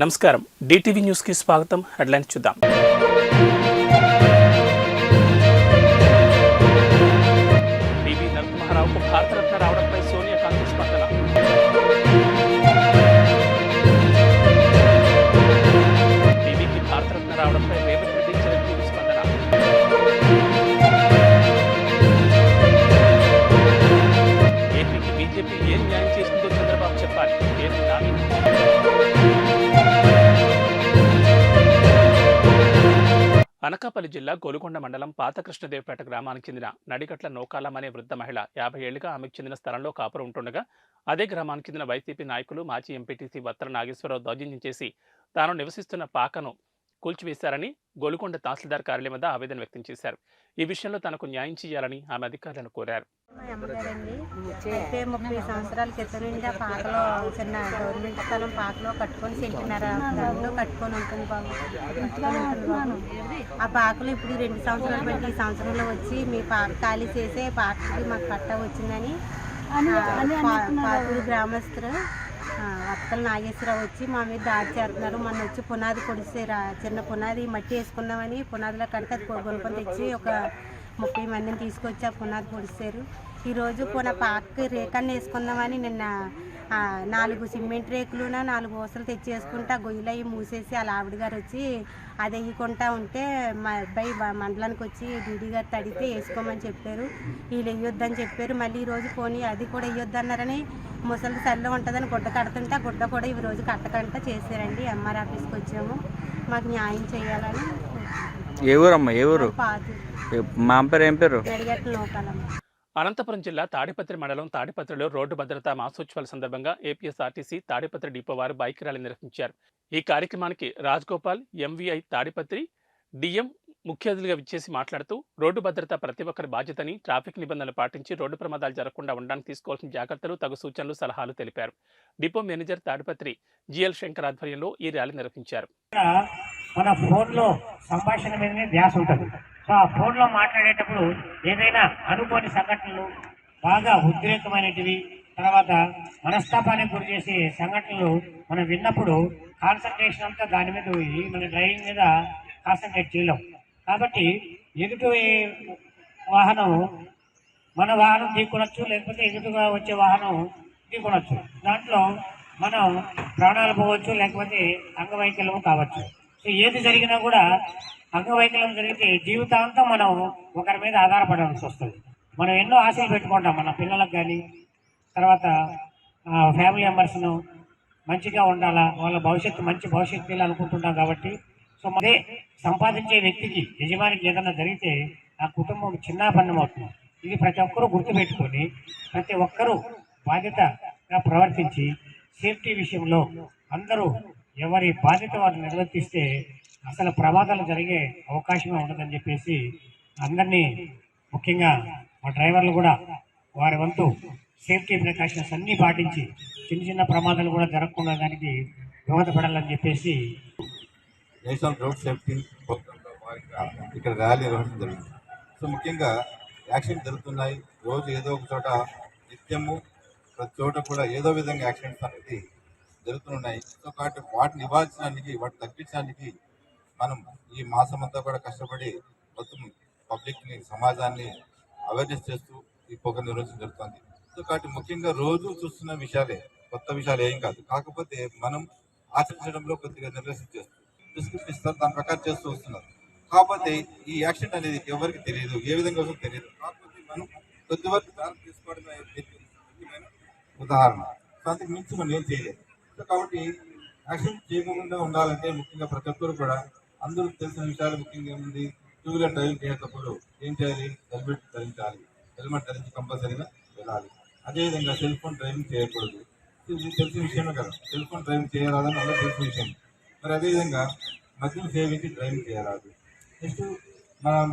నమస్కారం DTV news కి స్వాగతం. హెడ్లైన్స్ చూద్దాం. టీవీ నరసింహారావుకు భారతరత్న రావడంపై సోనియా గాంధీ స్పందన. టీవీకి భారతరత్న రావడంపై రేవంత్ రెడ్డి చిరంజీవి స్పందన. ఏపీకి బీజేపీ ఏం న్యాయం చేసిందో చంద్రబాబు చెప్పాలి. ఏది నాని. అనకాపల్లి జిల్లా గోలుకొండ మండలం పాత కృష్ణదేవపేట గ్రామానికి చెందిన నడిగట్ల నౌకాలం అనే వృద్ధ మహిళ 50 ఏళ్లుగా ఆమెకు చెందిన స్థలంలో కాపురం ఉంటుండగా అదే గ్రామానికి చెందిన వైసీపీ నాయకులు మాజీ ఎంపీటీసీ వత్తల నాగేశ్వరరావు దౌర్జన్యం చేసి తాను నివసిస్తున్న పాకను కూల్చివేశారని గోలుకొండ తహసీల్దార్ కార్యాలయం వద్ద ఆవేదన వ్యక్తం చేశారు. ఈ విషయంలో తనకు న్యాయం చేయాలని ఆమె అధికారులను కోరారు. అయితే 30 సంవత్సరాల క్రితం నుండి ఆ పాకలో చిన్న గవర్నమెంట్ స్థలం పాకలో కట్టుకొని సెంటున్నర కట్టుకొని ఉంటుంది బాబు. ఆ పాకలో ఇప్పుడు 2 సంవత్సరాలు బట్టి ఈ సంవత్సరంలో వచ్చి మీ పాక ఖాళీ చేసే పాకకి మాకు పట్టా వచ్చిందని పాకూరు గ్రామస్తులు వత్తల నాగేశ్వరరావు వచ్చి మా మీద దాడి చేస్తున్నారు. మొన్న వచ్చి పునాది పొడిసారు. చిన్న పునాది మట్టి వేసుకుందామని పునాదిలో కడితే అది గొలుకొని తెచ్చి ఒక 30 మందిని తీసుకొచ్చి ఆ పునాది పొడిసారు. ఈరోజు పాకకి రేకాన్ని వేసుకుందామని నిన్న 4 సిమెంట్ రేకులు 4 ఊసలు తెచ్చేసుకుంటే ఆ గొయ్యిలు అవి మూసేసి వాళ్ళ ఆవిడ గారు వచ్చి అది వేయకుండా ఉంటే మా అబ్బాయి మండలానికి వచ్చి డీడీ గారు తడితే వేసుకోమని చెప్పారు. వీళ్ళు వేయొద్దని చెప్పారు. మళ్ళీ ఈరోజు పోనీ అది కూడా వేయొద్దన్నారని ముసలి చల్ల ఉంటుందని గుడ్డ కడుతుంటే ఆ గుడ్డ కూడా ఈ రోజు కట్టకంట చేశారండి. ఎంఆర్ ఆఫీస్కి వచ్చాము. మాకు న్యాయం చేయాలని. ఏ ఊరమ్మా? ఏ ఊరు? పాదు మా పేరు ఏం పేరు? నడిగట్ల నౌకాలమ్మ. అనంతపురం జిల్లా తాడిపత్రి మండలం తాడిపత్రిలో రోడ్డు భద్రతా మాసోత్సవాల సందర్భంగా ఏపీఎస్ఆర్టీసీ తాడిపత్రి డిపో వారు బైక్ ర్యాలీ నిర్వహించారు. ఈ కార్యక్రమానికి రాజ్గోపాల్ ఎంవీఐ తాడిపత్రి డిఎం ముఖ్య అతిథులుగా విచ్చేసి మాట్లాడుతూ రోడ్డు భద్రత ప్రతి ఒక్కరి బాధ్యతని, ట్రాఫిక్ నిబంధనలు పాటించి రోడ్డు ప్రమాదాలు జరగకుండా ఉండడానికి తీసుకోవాల్సిన జాగ్రత్తలు, తగు సూచనలు, సలహాలు తెలిపారు. Depot manager Tadipatri GL Shankar ఆధ్వర్యంలో ఈ ర్యాలీ నిర్వహించారు. మన ఫోన్లో సంభాషణ మీదనే ధ్యాస ఉంటుంది. సో ఆ ఫోన్లో మాట్లాడేటప్పుడు ఏదైనా అనుకోని సంఘటనలు, బాగా ఉద్రేకమైనటివి, తర్వాత మనస్తాపానికి గురి చేసే సంఘటనలు మనం విన్నప్పుడు కాన్సన్ట్రేషన్ అంతా దాని మీద పోయి మన డ్రైవింగ్ మీద కాన్సన్ట్రేట్ చేయలేం. కాబట్టి ఎదుటి వాహనం మన వాహనం ఢీకొనొచ్చు, లేకపోతే ఎదుటిగా వచ్చే వాహనం ఢీకొనొచ్చు. దాంట్లో మనం ప్రాణాలు పోవచ్చు, లేకపోతే అంగవైకల్యం కావచ్చు. సో ఏది జరిగినా కూడా అంగవైకల్యం జరిగితే జీవితాంతం మనం ఒకరి మీద ఆధారపడాల్సి వస్తుంది. మనం ఎన్నో ఆశలు పెట్టుకుంటాం మన పిల్లలకు కానీ, తర్వాత ఫ్యామిలీ మెంబర్స్ను మంచిగా ఉండాలా, వాళ్ళ భవిష్యత్తు మంచి భవిష్యత్తు అనుకుంటుంటాం. కాబట్టి సో అదే సంపాదించే వ్యక్తికి, యజమానికి ఏదైనా జరిగితే ఆ కుటుంబం చిన్నాభిన్నం అవుతుంది. ఇది ప్రతి ఒక్కరూ గుర్తుపెట్టుకొని ప్రతి ఒక్కరూ బాధ్యతగా ప్రవర్తించి సేఫ్టీ విషయంలో అందరూ ఎవరి బాధ్యత వారు నిర్వర్తిస్తే అసలు ప్రమాదాలు జరిగే అవకాశమే ఉండదని చెప్పేసి అందరినీ, ముఖ్యంగా మా డ్రైవర్లు కూడా వారి వంతు సేఫ్టీ ప్రికాషన్స్ అన్నీ పాటించి చిన్న చిన్న ప్రమాదాలు కూడా జరగకుండా దానికి దోహదపడాలని చెప్పేసి నేషనల్ రోడ్ సేఫ్టీ ఇక్కడ ర్యాలీ నిర్వహించడం జరిగింది. సో ముఖ్యంగా యాక్సిడెంట్ జరుగుతున్నాయి. రోజు ఏదో ఒక చోట, నిత్యము ప్రతి చోట కూడా ఏదో విధంగా యాక్సిడెంట్స్ అనేది జరుగుతున్నాయి. సో కాబట్టి వాటిని నివారించడానికి, వాటిని తగ్గించడానికి మనం ఈ మాసం అంతా కూడా కష్టపడి మొత్తం పబ్లిక్ని, సమాజాన్ని అవేర్నెస్ చేస్తూ ఈ ప్రోగ్రాం నిర్వహించడం జరుగుతుంది. సో కాబట్టి ముఖ్యంగా రోజు చూస్తున్న విషయాలే, కొత్త విషయాలు ఏం కాదు. కాకపోతే మనం ఆచరించడంలో కొద్దిగా నిర్లక్ష్యం చేస్తూ ప్రిస్క్రిప్షన్ ఇస్తారు, దాని ప్రకారం చేస్తూ వస్తున్నారు. కాకపోతే ఈ యాక్సిడెంట్ అనేది ఎవరికి తెలియదు, ఏ విధంగా వస్తుందో తెలియదు. కాకపోతే మనం కొద్ది వరకు జాగ్రత్త తీసుకోవడమే ముఖ్యమైన ఉదాహరణ. సో అంతకు మించి మనం ఏం చేయలేదు. సో కాబట్టి యాక్సిడెంట్ చేయకుండా ఉండాలంటే ముఖ్యంగా ప్రతి ఒక్కరు కూడా అందరూ తెలిసిన విషయాలు ముఖ్యంగా ఏముంది, 2 వీలర్ డ్రైవింగ్ చేసేటప్పుడు ఏం చేయాలి? హెల్మెట్ ధరించాలి. హెల్మెట్ ధరించి కంపల్సరీగా వెళ్ళాలి. అదేవిధంగా సెల్ ఫోన్ డ్రైవింగ్ చేయకూడదు. ఇది తెలిసిన విషయమే కదా, సెల్ ఫోన్ డ్రైవింగ్ చేయరాదని అందరూ తెలిసిన విషయం. మరి అదేవిధంగా మద్యం సేవించి డ్రైవింగ్ చేయరాదు. నెక్స్ట్ మనం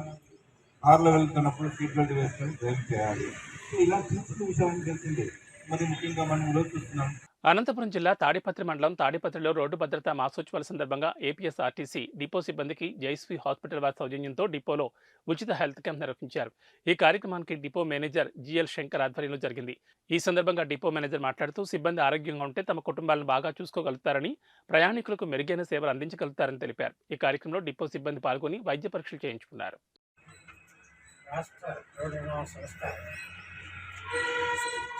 కార్లో వెళ్తున్నప్పుడు సీట్ బెల్ట్ వేసుకొని డ్రైవింగ్ చేయాలి. సో ఇలా చిన్న చిన్న విషయాన్ని తెలిసిందే. మరి ముఖ్యంగా మనం ఈరోజు చూస్తున్నాం. అనంతపురం జిల్లా తాడిపత్రి మండలం తాడిపత్రిలో రోడ్డు భద్రతా మాసోత్సవాల సందర్భంగా ఏపీఎస్ఆర్టీసీ డిపో సిబ్బందికి జైశ్రీ హాస్పిటల్ వారి సౌజన్యంతో డిపోలో ఉచిత హెల్త్ క్యాంప్ నిర్వహించారు. ఈ కార్యక్రమానికి డిపో మేనేజర్ జిఎల్ శంకర్ ఆధ్వర్యంలో జరిగింది. ఈ సందర్భంగా డిపో మేనేజర్ మాట్లాడుతూ సిబ్బంది ఆరోగ్యంగా ఉంటే తమ కుటుంబాలను బాగా చూసుకోగలుగుతారని, ప్రయాణికులకు మెరుగైన సేవలు అందించగలుగుతారని తెలిపారు. ఈ కార్యక్రమంలో డిపో సిబ్బంది పాల్గొని వైద్య పరీక్షలు చేయించుకున్నారు.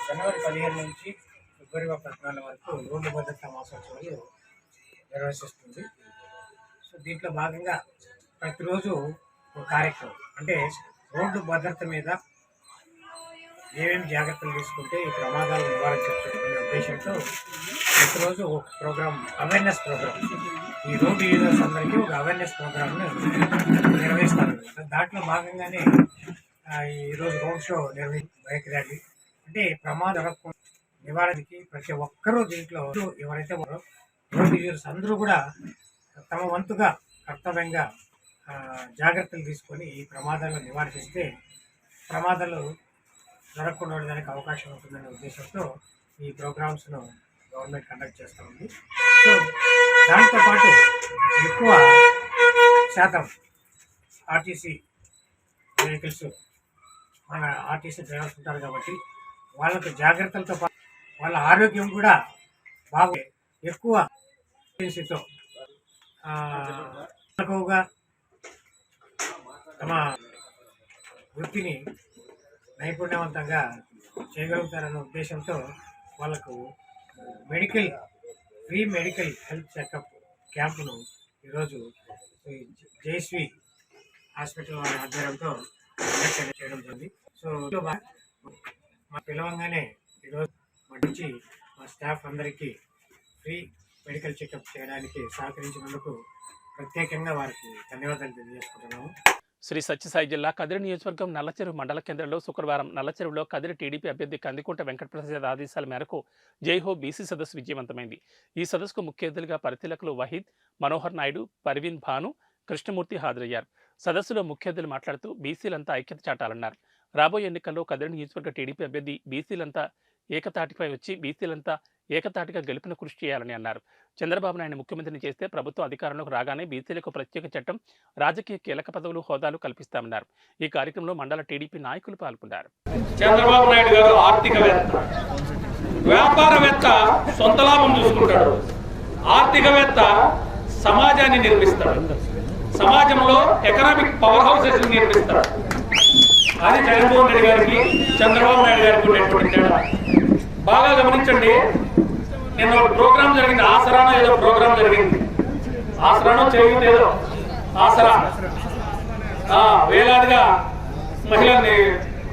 జనవరి 15 నుంచి ఫిబ్రవరి 14 వరకు రోడ్డు భద్రతా మాసోత్సవాలు నిర్వహిస్తుంది. సో దీంట్లో భాగంగా ప్రతిరోజు ఒక కార్యక్రమం, అంటే రోడ్డు భద్రత మీద ఏమేమి జాగ్రత్తలు తీసుకుంటే ఈ ప్రమాదాలు నివారించవచ్చు అనే ఉద్దేశంతో ప్రతిరోజు ఒక ప్రోగ్రామ్, అవేర్నెస్ ప్రోగ్రామ్, ఈ రోడ్డు యూజర్స్ అందరికీ ఒక అవేర్నెస్ ప్రోగ్రామ్ని నిర్వహిస్తారు. దాంట్లో భాగంగానే ఈరోజు రోడ్ షో బైక్ ర్యాలీ, అంటే ప్రమాద నివారణకి ప్రతి ఒక్కరూ దీంట్లో ఎవరైతే రోడ్డు యూజర్స్ అందరూ కూడా తమ వంతుగా కర్తవ్యంగా జాగ్రత్తలు తీసుకొని ఈ ప్రమాదాలను నివారిస్తే ప్రమాదాలు జరగకుండా ఉండడానికి అవకాశం ఉంటుందనే ఉద్దేశంతో ఈ ప్రోగ్రామ్స్ను గవర్నమెంట్ కండక్ట్ చేస్తూ ఉంది. సో దాంతోపాటు ఎక్కువ శాతం ఆర్టీసీ వెహికల్స్, మన ఆర్టీసీ డ్రైవర్స్ ఉంటారు కాబట్టి వాళ్ళకు జాగ్రత్తలతో పాటు వాళ్ళ ఆరోగ్యం కూడా బాగా ఎక్కువ ఎక్కువగా తమ వృత్తిని నైపుణ్యవంతంగా చేయగలుగుతారన్న ఉద్దేశంతో వాళ్ళకు ఫ్రీ మెడికల్ హెల్త్ చెకప్ క్యాంపును ఈరోజు జయశ్రీ హాస్పిటల్ వారి ఆధ్వర్యంతో చేయడం జరిగింది. సో మా పిలవంగానే ఈరోజు మా నుంచి మా స్టాఫ్ అందరికీ ఫ్రీ మెడికల్ చెకప్ చేయడానికి సహకరించినందుకు ప్రత్యేకంగా వారికి ధన్యవాదాలు తెలియజేసుకుంటున్నాము. శ్రీ సత్యసాయి జిల్లా కదిరి నియోజకవర్గం నల్లచెరువు మండల కేంద్రంలో శుక్రవారం నల్లచెరువులో కదిరి టీడీపీ అభ్యర్థి కందికుంట వెంకటప్రసాద్ ఆదేశాల మేరకు జైహో బీసీ సదస్సు విజయవంతమైంది. ఈ సదస్సుకు ముఖ్య అతిథులుగా పరిశీలకులు వహీద్, మనోహర్ నాయుడు, పర్వీన్ భాను, కృష్ణమూర్తి హాజరయ్యారు. సదస్సులో ముఖ్య అతిథులు మాట్లాడుతూ బీసీలంతా ఐక్యత చాటాలన్నారు. రాబోయే ఎన్నికల్లో కదిరి నియోజకవర్గ టీడీపీ అభ్యర్థి బీసీలంతా ఏకతాటిపై వచ్చి బీసీలంతా ఏకతాటిగా గెలుపును కృషి చేయాలని అన్నారు. చంద్రబాబు నాయుడు ముఖ్యమంత్రిని చేస్తే ప్రభుత్వం అధికారంలోకి రాగానే బీసీలకు ప్రత్యేక చట్టం, రాజకీయ కీలక పదవులు, హోదాలు కల్పిస్తామన్నారు. ఈ కార్యక్రమంలో మండల టీడీపీ నాయకులు పాల్గొన్నారు. చంద్రబాబు నాయుడు గారు ఆర్థికవేత్త, వ్యాపారవేత్త సొంత లాభం చూసుకుంటాడు, ఆర్థికవేత్త సమాజాన్ని నిర్మిస్తాడు, సమాజంలో ఎకనామిక్ పవర్ హౌసెస్ నిర్మిస్తాడు. అది జగన్మోహన్ రెడ్డి గారికి, చంద్రబాబు నాయుడు గారికి ఉండేటువంటి తేడా. బాగా గమనించండి, నిన్న ఒక ప్రోగ్రాం జరిగింది, ఆసరానో ఏదో ప్రోగ్రాం జరిగింది, ఆసరానో చేయూత ఏదో ఆసరా, వేలాదిగా మహిళల్ని,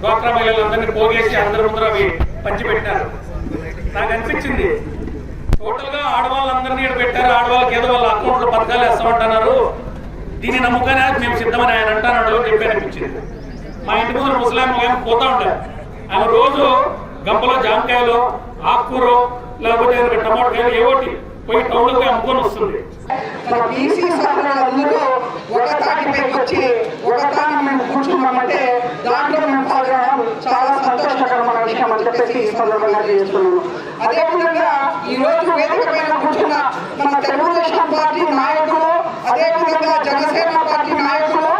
డ్వాక్రా మహిళలందరినీ పోగేసి అందరి ముందర అవి పంచిపెట్టినారు. నాకు అనిపించింది, టోటల్ గా ఆడవాళ్ళందరినీ పెట్టారు, ఆడవాళ్ళకి ఏదో వాళ్ళ అకౌంట్లో పథకాలు వేస్తామంటున్నారు, దీన్ని నమ్ముకనే మేము సిద్ధమని ఆయన అంటున్నాడు అని చెప్పి అనిపించింది. మా ఇంటి ముందు ముస్లాం పోతా ఉంటారు, ఆయన రోజు గంపలో జామకాయలు, ఆకుకూరలు, లేకపోతే టమాటోకాయలు ఏవోటి పోయి టౌన్లోకి అమ్ముకొని వస్తుంది. బీసీ సభ్యులందరూ ఒక తాటిపైకి వచ్చి ఒక తాను మేము కూర్చున్నామంటే దాంట్లో మేము పాల్గొనడం చాలా సంతోషకరమైన విషయం అని చెప్పేసి ఈ సందర్భంగా చేస్తున్నాను. అదేవిధంగా ఈ రోజు వేదిక పైన కూర్చున్న మన తెలుగుదేశం పార్టీ నాయకులు, అదేవిధంగా జనసేన పార్టీ నాయకులు,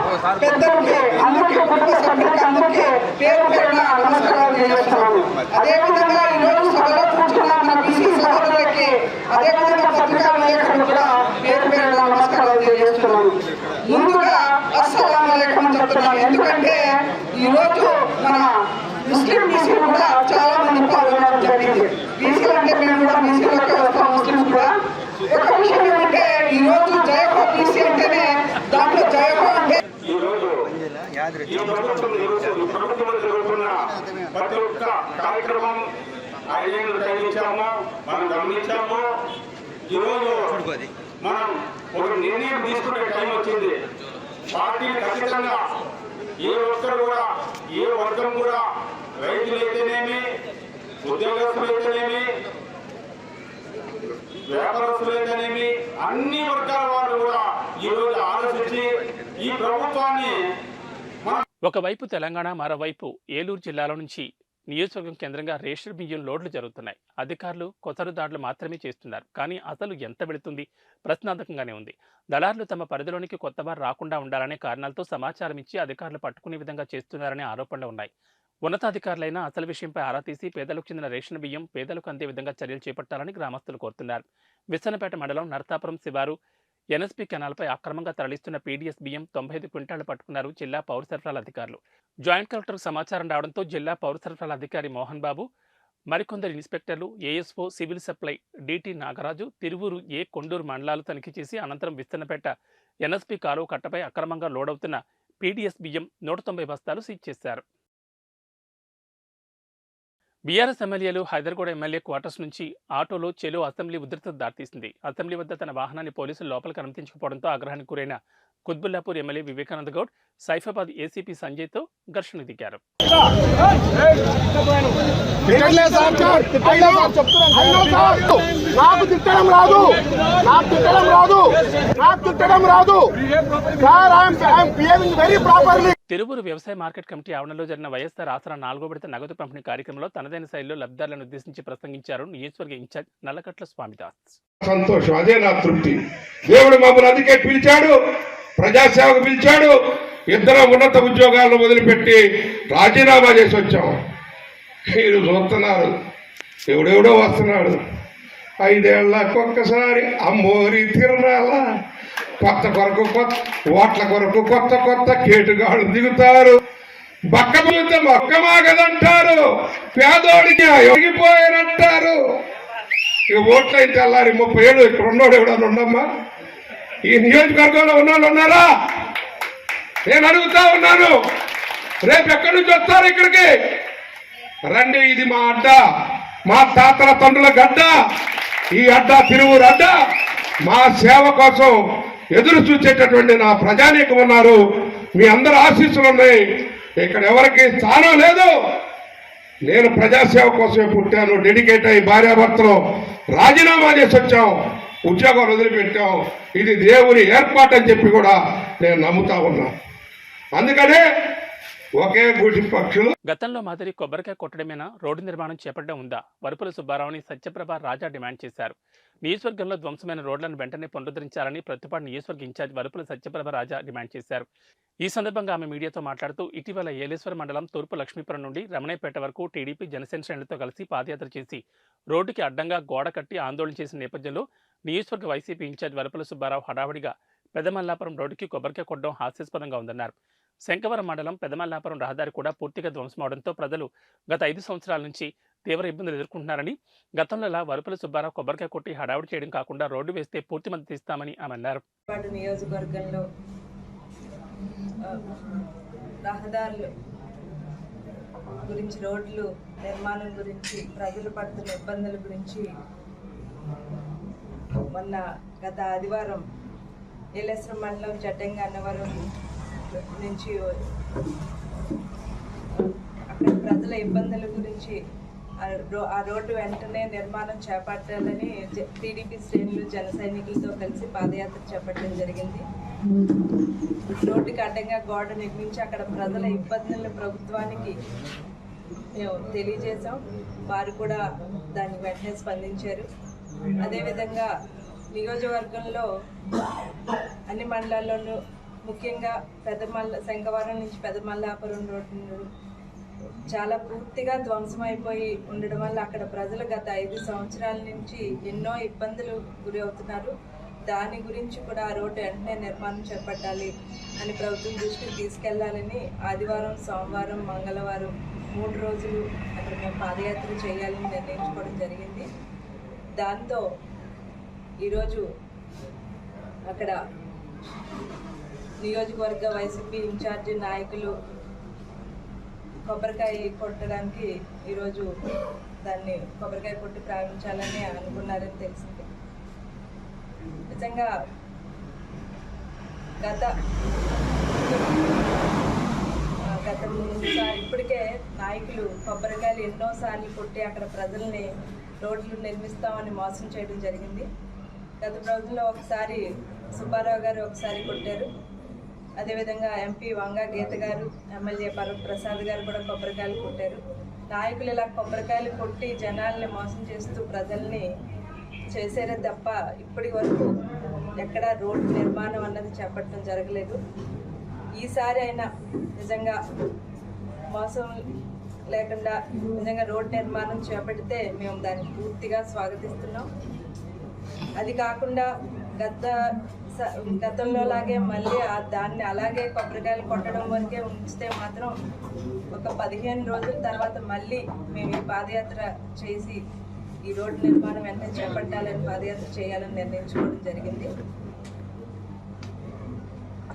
పెద్దలకి, అందరికీ, కుటుంబ సభ్యులకి అందరికీ పేరు పేరున నమస్కారాలు తెలియజేస్తున్నాను. అదేవిధంగా ఈ రోజు సభలో కూర్చున్న మన బీసీ సభ్యులకి, అదేవిధంగా పత్రికా విలేకరులు కూడా పేరు పేరున నమస్కారాలు తెలియజేస్తున్నాను. ముందుగా అస్సలాము అలైకుం చెప్తున్నాను. ఎందుకంటే ఈ రోజు మన ముస్లిం బీసీలు కూడా చాలా మంది పాల్గొనడం జరిగింది. బీసీలు అంటే మేము కూడా బీసీలకే వస్తాం, ముస్లింస్ కూడా. ఒక విషయం ఏమంటే ఈ రోజు జయహో బీసీ అంటేనే దాంట్లో జయహో అంటే ప్రతి ఒక్క కార్యక్రమం 5 ఏళ్ళు తగ్గించాము, మనం గమనించాము. ఈరోజు మనం ఒక నిర్ణయం తీసుకునే టైం వచ్చింది. పార్టీ ఖచ్చితంగా ఏ ఒక్కరు కూడా, ఏ వర్గం కూడా, రైతులైతేనేమి, ఉద్యోగస్తులైతేనేమి, వ్యాపారస్తులైతేనేమి, అన్ని వర్గాల వారు కూడా ఈరోజు ఆలోచించి ఈ ప్రభుత్వాన్ని ఒకవైపు తెలంగాణ, మరోవైపు ఏలూరు జిల్లాల నుంచి నియోజకవర్గం కేంద్రంగా రేషన్ బియ్యం లోడ్లు జరుగుతున్నాయి. అధికారులు కొసరుదాడులు మాత్రమే చేస్తున్నారు. కానీ అసలు ఎంత వెళుతుంది ప్రశ్నార్థకంగానే ఉంది. దళారులు తమ పరిధిలోనికి కొత్తవారు రాకుండా ఉండాలనే కారణాలతో సమాచారం ఇచ్చి అధికారులు పట్టుకునే విధంగా చేస్తున్నారనే ఆరోపణలు ఉన్నాయి. ఉన్నతాధికారులైన అసలు విషయంపై ఆరా తీసి పేదలకు చెందిన రేషన్ బియ్యం పేదలకు అందే విధంగా చర్యలు చేపట్టాలని గ్రామస్తులు కోరుతున్నారు. విసన్నపేట మండలం నరసాపురం శివారు ఎన్ఎస్పీ కెనాల్పై అక్రమంగా తరలిస్తున్న పీడీఎస్ బియ్యం 95 క్వింటాళ్లు పట్టుకున్నారు జిల్లా పౌర సరఫరాల అధికారులు. జాయింట్ కలెక్టర్కు సమాచారం రావడంతో జిల్లా పౌర సరఫరాల అధికారి మోహన్ బాబు, మరికొందరు ఇన్స్పెక్టర్లు, ASO, civil supply DT Nagaraju, Tiruvuru A, Konduru మండలాలు తనిఖీ చేసి అనంతరం విస్తన్నపేట ఎన్ఎస్పీ కాలువ కట్టపై అక్రమంగా లోడవుతున్న పీడీఎస్ బియ్యం 190 బస్తాలు సీజ్ చేశారు. బీఆర్ఎస్ ఎమ్మెల్యేలు హైదర్గూడ ఎమ్మెల్యే క్వార్టర్స్ నుంచి ఆటోలో చెలో అసెంబ్లీ ఉధృత దారితీసింది. అసెంబ్లీ వద్ద తన వాహనాన్ని పోలీసులు లోపలికి అనుమతించకపోవడంతో ఆగ్రహానికి గురైన కుత్బుల్లాపూర్ ఎమ్మెల్యే వివేకానంద గౌడ్ సైఫాబాద్ ఏసీపీ సంజయ్తో ఘర్షణ దిగారు. తిరువూరు వ్యవసాయ మార్కెట్ కమిటీ ఆవరణలో జరిగిన వైఎస్ఆర్ ఆసరా 4వ విడత నగదు పంపిణీ కార్యక్రమంలో తనదైన శైలిలో లబ్ధిదారులను ఉద్దేశించి ప్రసంగించారు నియోజకవర్గ ఇన్ఛార్జ్ నల్లకట్ల స్వామిదాస్. సంతోషం, అదే నా తృప్తి. దేవుడు మమ్మల్ని అందుకే పిలిచాడు, ప్రజాసేవకు పిలిచాడు. ఇద్దరం ఉన్నత ఉద్యోగాలను వదిలిపెట్టి రాజీనామా చేసి వచ్చాం. మీరు చూస్తున్నారు, ఎవడెవడో వస్తున్నాడు. 5 ఏళ్ళకు ఒక్కసారి అమ్మోరి తిరణాల కొత్త కొరకు కొత్త ఓట్ల కొరకు కొత్త కొత్త కేటుగాళ్ళు దిగుతారు. బక్క పోతే మొక్కమాగదంటారు, పేదోడికి ఎగిపోయారంటారు. ఇక ఓట్లు అయితే తెల్లారి 30 ఏళ్ళు ఇక్కడ ఉన్నోడు ఎవడన్నా ఉండమ్మా? ఈ నియోజకవర్గంలో ఉన్నోళ్ళు ఉన్నారా? నేను అడుగుతా ఉన్నాను. రేపు ఎక్కడి నుంచి వస్తారు ఇక్కడికి? రండి, ఇది మా అడ్డ, మా తాతల తండ్రుల గడ్డ. ఈ అడ్డ తిరువూరు అడ్డ. మా సేవ కోసం ఎదురు చూసేటటువంటి నా ప్రజానీకం ఉన్నారు. మీ అందరు ఆశీస్సులు ఉన్నాయి. ఇక్కడ ఎవరికి స్థానం లేదు. నేను ప్రజాసేవ కోసమే పుట్టాను. డెడికేట్ అయ్యి భార్యాభర్తలు రాజీనామా చేసి వచ్చాం, ఉద్యోగాలు వదిలిపెట్టాం. ఇది దేవుని ఏర్పాటు అని చెప్పి కూడా నేను నమ్ముతా ఉన్నా. అందుకనే ఒకే గూటి పక్షులు. గతంలో మాదిరి కొబ్బరికాయ కొట్టడమేనా రోడ్డు నిర్మాణం చేపట్టడం ఉందా? వరుపుల సుబ్బారావుని సత్యప్రభ రాజా డిమాండ్ చేశారు. నియోజకవర్గంలో ధ్వంసమైన రోడ్లను వెంటనే పునరుద్ధరించాలని ప్రతిపాడు నియోజకవర్గ ఇన్ఛార్జ్ వరుపుల సత్యప్రభ రాజా డిమాండ్ చేశారు. ఈ సందర్భంగా ఆమె మీడియాతో మాట్లాడుతూ ఇటీవల ఏలేశ్వర మండలం తూర్పు లక్ష్మీపురం నుండి రమణయ్యపేట వరకు టీడీపీ జనసేన శ్రేణులతో కలిసి పాదయాత్ర చేసి రోడ్డుకి అడ్డంగా గోడ కట్టి ఆందోళన చేసిన నేపథ్యంలో నియోజకవర్గ వైసీపీ ఇన్ఛార్జ్ వరుపుల సుబ్బారావు హడావుడిగా పెదమల్లాపురం రోడ్డుకి కొబ్బరికాయ కొట్టడం హాస్యాస్పదంగా ఉందన్నారు. శంకవరం మండలం పెదమల్లాపురం రహదారి కూడా పూర్తిగా ధ్వంసమవడంతో ప్రజలు గత 5 సంవత్సరాల నుంచి తీవ్ర ఇబ్బందులు ఎదుర్కొంటున్నారని, గతంలో వరుపుల సుబ్బారావు కొబ్బరికాయ కొట్టి హడావుడి చేయడం కాకుండా రోడ్డు వేస్తే పూర్తి మద్దతు ఇస్తామని ఆమె అన్నారు. నియోజకవర్గంలో రహదారులు గురించి, రోడ్లు నిర్మాణం గురించి, ప్రజలు పడుతున్న ఇబ్బందుల గురించి మొన్న గత ఆదివారం ఏలేశ్వరం మండలం జడ్డంగా అన్నవరం నుంచి అక్కడ ప్రజల ఇబ్బందుల గురించి ఆ రోడ్డు వెంటనే నిర్మాణం చేపట్టాలని టీడీపీ శ్రేణులు జన సైనికులతో కలిసి పాదయాత్ర చేపట్టడం జరిగింది. రోడ్డుకి అడ్డంగా గోడ నిర్మించి అక్కడ ప్రజల ఇబ్బందులను ప్రభుత్వానికి మేము తెలియజేశాం. వారు కూడా దాన్ని వెంటనే స్పందించారు. అదేవిధంగా నియోజకవర్గంలో అన్ని మండలాల్లోనూ ముఖ్యంగా శంకవరం నుంచి పెదమల్లాపురం రోడ్డు చాలా పూర్తిగా ధ్వంసమైపోయి ఉండడం వల్ల అక్కడ ప్రజలు గత 5 సంవత్సరాల నుంచి ఎన్నో ఇబ్బందులు గురి అవుతున్నారు. దాని గురించి కూడా ఆ రోడ్డు వెంటనే నిర్మాణం చేపట్టాలి అని ప్రభుత్వం దృష్టికి తీసుకెళ్లాలని ఆదివారం, సోమవారం, మంగళవారం 3 రోజులు అక్కడ మేము పాదయాత్ర చేయాలని నిర్ణయించుకోవడం జరిగింది. దాంతో ఈరోజు అక్కడ నియోజకవర్గ వైసీపీ ఇన్ఛార్జి నాయకులు కొబ్బరికాయ కొట్టడానికి ఈరోజు దాన్ని కొబ్బరికాయ కొట్టి ప్రారంభించాలని అనుకున్నారని తెలిసింది. నిజంగా గత ఇప్పటికే నాయకులు కొబ్బరికాయలు ఎన్నోసార్లు కొట్టి అక్కడ ప్రజల్ని రోడ్లు నిర్మిస్తామని మోసం చేయడం జరిగింది. గత ప్రభుత్వంలో ఒకసారి సుబ్బారావు గారు ఒకసారి కొట్టారు. అదేవిధంగా ఎంపీ వంగా గీత గారు, ఎమ్మెల్యే ప్రసాద్ గారు కూడా కొబ్బరికాయలు కొట్టారు. నాయకులు ఇలా కొబ్బరికాయలు కొట్టి జనాల్ని మోసం చేస్తూ ప్రజల్ని చేసేదే తప్ప ఇప్పటి వరకు ఎక్కడ రోడ్డు నిర్మాణం అన్నది చేపట్టడం జరగలేదు. ఈసారి అయినా నిజంగా మోసం లేకుండా నిజంగా రోడ్డు నిర్మాణం చేపడితే మేము దాన్ని పూర్తిగా స్వాగతిస్తున్నాం. అది కాకుండా గతంలో లాగే మళ్ళీ దాన్ని అలాగే కొబ్బరికాయలు కొట్టడం వరకే ఉంచితే మాత్రం ఒక 15 రోజుల తర్వాత మళ్ళీ మేము ఈ పాదయాత్ర చేసి ఈ రోడ్డు నిర్మాణం వెంటనే చేపట్టాలని పాదయాత్ర చేయాలని నిర్ణయించుకోవడం జరిగింది.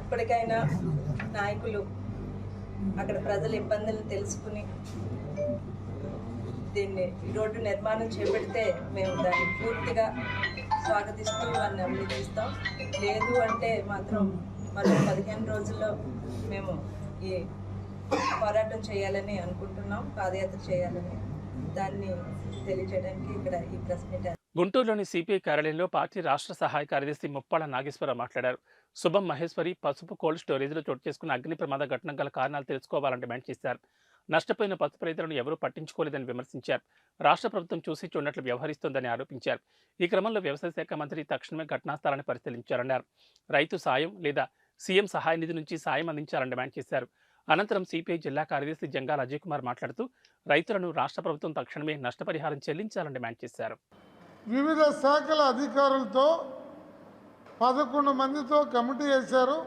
ఇప్పటికైనా నాయకులు అక్కడ ప్రజల ఇబ్బందులను తెలుసుకుని దీన్ని ఈ రోడ్డు నిర్మాణం చేపడితే మేము దాన్ని పూర్తిగా స్వాగతిస్తూ వారిని అభినందిస్తాం. లేదు అంటే మాత్రం మరో 15 రోజుల్లో మేము ఈ పోరాటం చేయాలని అనుకుంటున్నాం, పాదయాత్ర చేయాలని. దాన్ని తెలియజేయడానికి ఇక్కడ ఈ ప్రెస్ మీట్. గుంటూరులోని సిపిఐ కార్యాలయంలో పార్టీ రాష్ట్ర సహాయ కార్యదర్శి ముప్పాళ్ళ నాగేశ్వరరావు మాట్లాడారు. శుభం మహేశ్వరి పసుపు కోల్డ్ స్టోరేజ్లో చోటు చేసుకున్న అగ్ని ప్రమాద ఘటన గల కారణాలు తెలుసుకోవాలని డిమాండ్ చేశారు. నష్టపోయిన పసుపు రైతులను ఎవరూ పట్టించుకోలేదని విమర్శించారు. రాష్ట్ర ప్రభుత్వం చూసి చూడనట్లు వ్యవహరిస్తోందని ఆరోపించారు. ఈ క్రమంలో వ్యవసాయ శాఖ మంత్రి తక్షణమే ఘటనా స్థలాన్ని పరిశీలించారన్నారు. రైతు సాయం లేదా సీఎం సహాయ నిధి నుంచి సాయం అందించాలని డిమాండ్ చేశారు. అనంతరం సిపిఐ జిల్లా కార్యదర్శి జంగాల అజయ్ కుమార్ మాట్లాడుతూ రైతులను రాష్ట్ర ప్రభుత్వం తక్షణమే నష్టపరిహారం చెల్లించాలని డిమాండ్ చేశారు. వివిధ శాఖల అధికారులతో 11 మందితో కమిటీ వేశారు.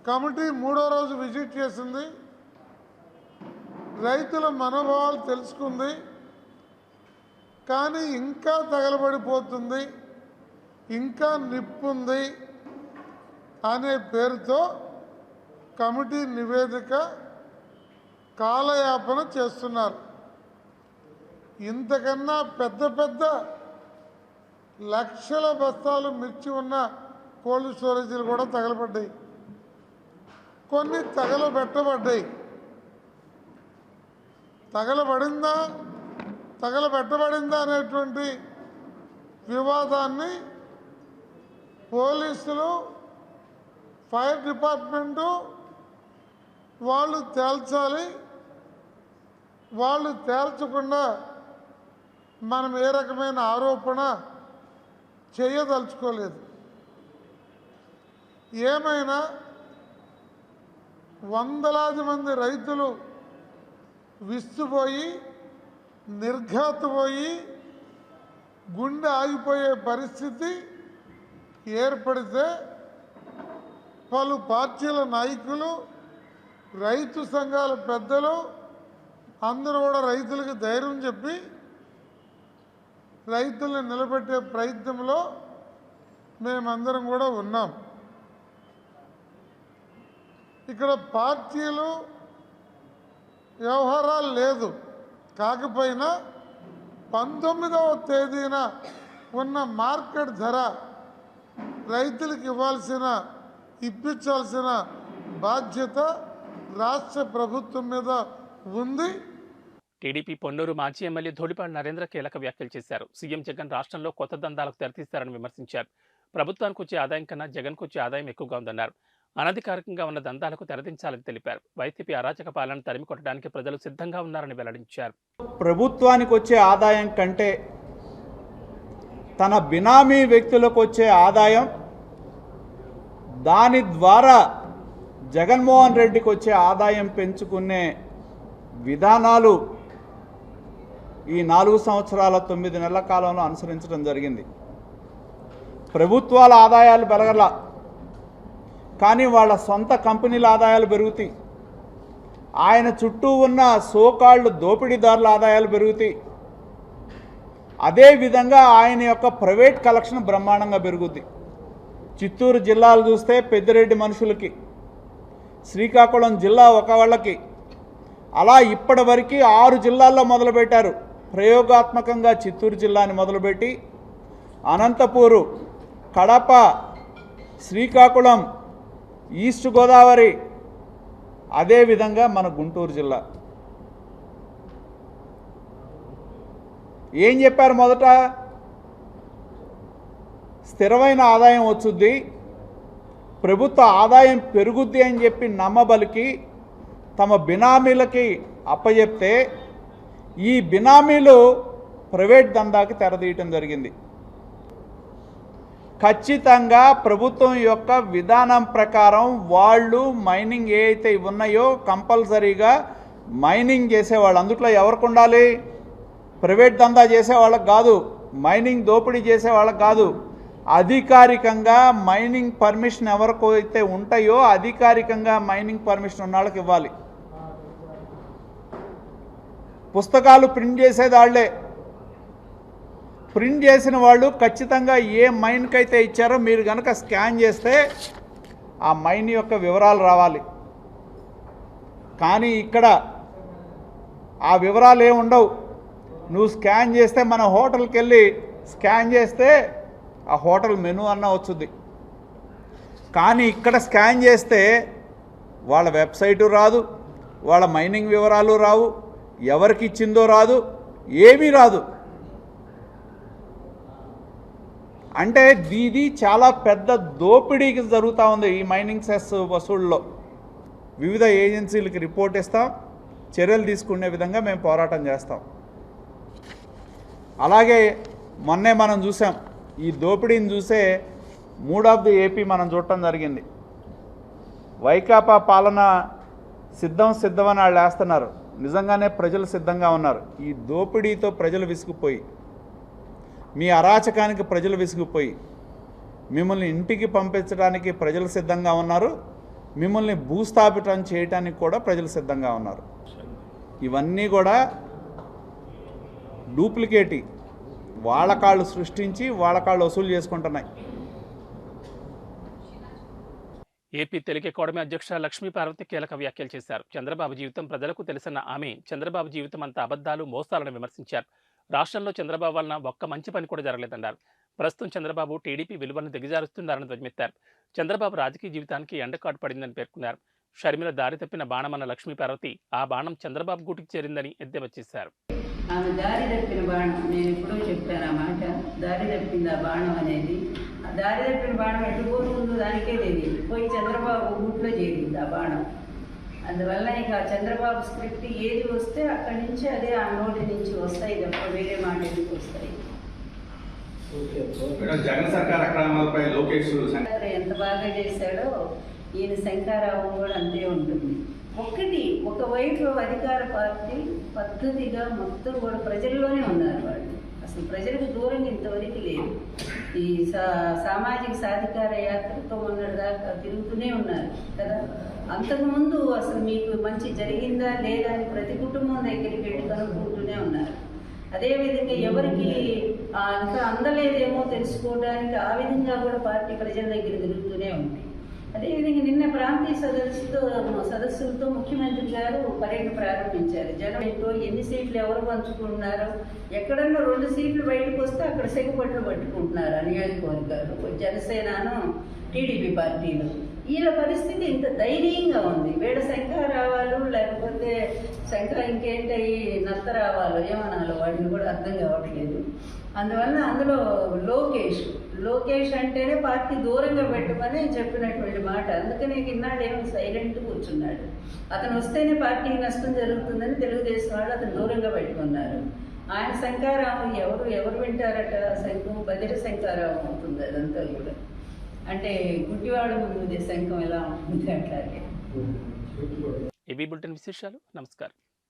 కమిటీ 3వ రోజు విజిట్ చేసింది. రైతుల మనోభావాలు తెలుసుకుంది. కానీ ఇంకా తగలబడిపోతుంది, ఇంకా నిప్పుంది అనే పేరుతో కమిటీ నివేదిక కాలయాపన చేస్తున్నారు. ఇంతకన్నా పెద్ద పెద్ద లక్షల బస్తాలు మిర్చి ఉన్న కోల్డ్ స్టోరేజీలు కూడా తగలబడ్డాయి, కొన్ని తగలబెట్టబడ్డాయి. తగలబెట్టబడిందా అనేటువంటి వివాదాన్ని పోలీసులు, ఫైర్ డిపార్ట్మెంటు వాళ్ళు తేల్చాలి. వాళ్ళు తేల్చకుండా మనం ఏ రకమైన ఆరోపణ చేయదలుచుకోలేదు. ఏమైనా వందలాది మంది రైతులు విస్తుపోయి, నిర్ఘాతుపోయి, గుండె ఆగిపోయే పరిస్థితి ఏర్పడితే పలు పార్టీల నాయకులు, రైతు సంఘాల పెద్దలు అందరూ కూడా రైతులకు ధైర్యం చెప్పి రైతుల్ని నిలబెట్టే ప్రయత్నంలో మేమందరం కూడా ఉన్నాం. ఇక్కడ పార్టీలు వ్యవహారాలు లేదు. కాకపోయినా 19వ తేదీన ఉన్న మార్కెట్ ధర రైతులకు ఇప్పించాల్సిన బాధ్యత రాష్ట్ర ప్రభుత్వం మీద ఉంది. టీడీపీ పొన్నూరు మాజీ ఎమ్మెల్యే ధూళిపాళ్ల నరేంద్ర కీలక వ్యాఖ్యలు చేశారు. సీఎం జగన్ రాష్ట్రంలో కొత్త దందాలకు తెరతీస్తారని విమర్శించారు. ప్రభుత్వానికి వచ్చే ఆదాయం కన్నా జగన్కు వచ్చే ఆదాయం ఎక్కువగా ఉందన్నారు. అనధికారికంగా ఉన్న దందాలకు తెరదించాలని తెలిపారు. వైసీపీ అరాచక పాలన తరిమి కొట్టడానికి ప్రజలు సిద్ధంగా ఉన్నారని వెల్లడించారు. ప్రభుత్వానికి వచ్చే ఆదాయం కంటే తన బినామీ వ్యక్తులకు వచ్చే ఆదాయం, దాని ద్వారా జగన్మోహన్ రెడ్డికి వచ్చే ఆదాయం పెంచుకునే విధానాలు ఈ 4 సంవత్సరాల 9 నెలల కాలంలో అనుసరించడం జరిగింది. ప్రభుత్వాల ఆదాయాలు పెరగల, కానీ వాళ్ళ సొంత కంపెనీల ఆదాయాలు పెరుగుతాయి. ఆయన చుట్టూ ఉన్న సోకాళ్ళు దోపిడీదారుల ఆదాయాలు పెరుగుతాయి. అదేవిధంగా ఆయన యొక్క ప్రైవేట్ కలెక్షన్ బ్రహ్మాండంగా పెరుగుద్ది. చిత్తూరు జిల్లాలు చూస్తే పెద్దిరెడ్డి మనుషులకి, శ్రీకాకుళం జిల్లా ఒక వాళ్ళకి, అలా ఇప్పటివరకు 6 జిల్లాల్లో మొదలుపెట్టారు. ప్రయోగాత్మకంగా చిత్తూరు జిల్లాని మొదలుపెట్టి అనంతపూరు, కడప, శ్రీకాకుళం, ఈస్ట్ గోదావరి, అదేవిధంగా మన గుంటూరు జిల్లా. ఏం చెప్పారు? మొదట స్థిరమైన ఆదాయం వచ్చుద్ది, ప్రభుత్వ ఆదాయం పెరుగుద్ది అని చెప్పి నమ్మబలికి తమ బినామీలకి అప్పచెప్తే ఈ బినామీలు ప్రైవేట్ దందాకి తెరదీయటం జరిగింది. ఖచ్చితంగా ప్రభుత్వం యొక్క విధానం ప్రకారం వాళ్ళు మైనింగ్ ఏ అయితే ఉన్నాయో కంపల్సరీగా మైనింగ్ చేసేవాళ్ళు, అందుట్లో ఎవరికి ఉండాలి? ప్రైవేట్ దందా చేసేవాళ్ళకి కాదు, మైనింగ్ దోపిడీ చేసేవాళ్ళకి కాదు. అధికారికంగా మైనింగ్ పర్మిషన్ ఎవరికైతే ఉంటాయో అధికారికంగా మైనింగ్ పర్మిషన్ ఉన్న వాళ్ళకి ఇవ్వాలి. పుస్తకాలు ప్రింట్ చేసేది వాళ్ళే. ప్రింట్ చేసిన వాళ్ళు ఖచ్చితంగా ఏ మైన్కి అయితే ఇచ్చారో మీరు కనుక స్కాన్ చేస్తే ఆ మైన్ యొక్క వివరాలు రావాలి. కానీ ఇక్కడ ఆ వివరాలు ఏమి ఉండవు. నువ్వు స్కాన్ చేస్తే మన హోటల్కి వెళ్ళి స్కాన్ చేస్తే ఆ హోటల్ మెనూ అన్న వచ్చుద్ది. కానీ ఇక్కడ స్కాన్ చేస్తే వాళ్ళ వెబ్సైటు రాదు, వాళ్ళ మైనింగ్ వివరాలు రావు, ఎవరికి ఇచ్చిందో రాదు, ఏమీ రాదు. అంటే ఇది చాలా పెద్ద దోపిడీకి జరుగుతూ ఉంది ఈ మైనింగ్ సెస్ వసూళ్ళలో. వివిధ ఏజెన్సీలకి రిపోర్ట్ ఇస్తాం, చర్యలు తీసుకునే విధంగా మేము పోరాటం చేస్తాం. అలాగే మొన్నే మనం చూసాం, ఈ దోపిడీని చూసే మూడ్ ఆఫ్ ది ఏపీ మనం చూడటం జరిగింది. వైకాపా పాలన సిద్ధమని వాళ్ళు వేస్తున్నారు, నిజంగానే ప్రజలు సిద్ధంగా ఉన్నారు. ఈ దోపిడీతో ప్రజలు విసిగిపోయి, మీ అరాచకానికి ప్రజలు విసిగిపోయి, మిమ్మల్ని ఇంటికి పంపించడానికి ప్రజలు సిద్ధంగా ఉన్నారు, మిమ్మల్ని భూస్థాపితం చేయడానికి కూడా ప్రజలు సిద్ధంగా ఉన్నారు. ఇవన్నీ కూడా డూప్లికేటి, వాళ్ళ కాళ్ళు సృష్టించి వాళ్ళ కాళ్ళు వసూలు చేసుకుంటున్నాయి. ఏపీ తెలుగు అకాడమీ అధ్యక్ష లక్ష్మీ పార్వతి కీలక వ్యాఖ్యలు చేశారు. చంద్రబాబు జీవితం ప్రజలకు తెలిసిన ఆమె చంద్రబాబు జీవితం అంతా అబద్ధాలు, మోసాలను విమర్శించారు. రాష్ట్రంలో చంద్రబాబు వలన ఒక్క మంచి పని కూడా జరగలేదన్నారు. ప్రస్తుతం చంద్రబాబు టీడీపీ విలువలను దిగజారుస్తున్నారని ధ్వజమెత్తారు. చంద్రబాబు రాజకీయ జీవితానికి ఎండకాటు పడిందని పేర్కొన్నారు. షర్మిల దారి తప్పిన బాణమన్న లక్ష్మీ పార్వతి ఆ బాణం చంద్రబాబు గూటికి చేరిందని ఎద్దేవా చేశారు. ఆమె దారి తప్పిన బాణం, నేను ఎప్పుడో చెప్పాను ఆ మాట, దారి తప్పింది ఆ బాణం అనేది. ఆ దారి తప్పిన బాణం ఎటు పోతుందో దానికే తెలియదు, పోయి చంద్రబాబు గూట్లో చేరింది ఆ బాణం. అందువల్ల ఇక చంద్రబాబు స్క్రిప్ట్ ఏది వస్తే అక్కడి నుంచి అదే ఆ నోటి నుంచి వస్తాయి తప్ప వేరే మాట ఎందుకు వస్తాయి. జగన్ సర్కార్ అక్రమాలపై లోకేష్ ఎంత బాగా చేశాడో ఈయన శంకారావం కూడా అంతే ఉంటుంది. ఒకవైపు అధికార పార్టీ పద్ధతిగా మొత్తం కూడా ప్రజల్లోనే ఉన్నారు వాళ్ళు, అసలు ప్రజలకు దూరంగా ఇంతవరకు లేదు. ఈ సామాజిక సాధికార యాత్రతో మొన్నటిదాకా తిరుగుతూనే ఉన్నారు కదా. అంతకుముందు అసలు మీకు మంచి జరిగిందా లేదా అని ప్రతి కుటుంబం దగ్గరికి వెళ్ళి కనుక్కుంటూనే ఉన్నారు. అదేవిధంగా ఎవరికి ఇంకా అందలేదేమో తెలుసుకోవడానికి ఆ విధంగా కూడా పార్టీ ప్రజల దగ్గర తిరుగుతూనే ఉంది. అదేవిధంగా నిన్న ప్రాంతీయ సదస్సులతో ముఖ్యమంత్రి గారు పర్యటన ప్రారంభించారు. జనం ఏంటో, ఎన్ని సీట్లు ఎవరు పంచుకుంటున్నారో, ఎక్కడన్నా 2 సీట్లు బయటకు వస్తే అక్కడ సెగపట్లు పట్టుకుంటున్నారు ఆ నియోజకవర్గాలు, జనసేనను టీడీపీ పార్టీలు. వీళ్ళ పరిస్థితి ఇంత దయనీయంగా ఉంది. వీళ్ళ శంఖ రావాలు లేకపోతే ఇంకేంటి నత్త రావాలో ఏమనాలో వాటిని కూడా అర్థం కావట్లేదు. అందువల్ల అందులో లోకేష్ అంటేనే పార్టీ దూరంగా పెట్టమని చెప్పినటువంటి మాట. అందుకని ఇన్నాళ్ళు ఏమో సైలెంట్ కూర్చున్నాడు. అతను వస్తేనే పార్టీకి నష్టం జరుగుతుందని తెలుగుదేశం వాళ్ళు అతను దూరంగా పెట్టుకున్నారు. ఆయన శంఖారావం ఎవరు వింటారట, శంఖం బదిర శంఖారావం అవుతుంది అదంతా కూడా. అంటే గుడ్డివాడు ముందు శంఖం ఎలా ఉంటుంది అట్లాగే. ఏబీ బులెటిన్ విశేషాలు. నమస్కారం.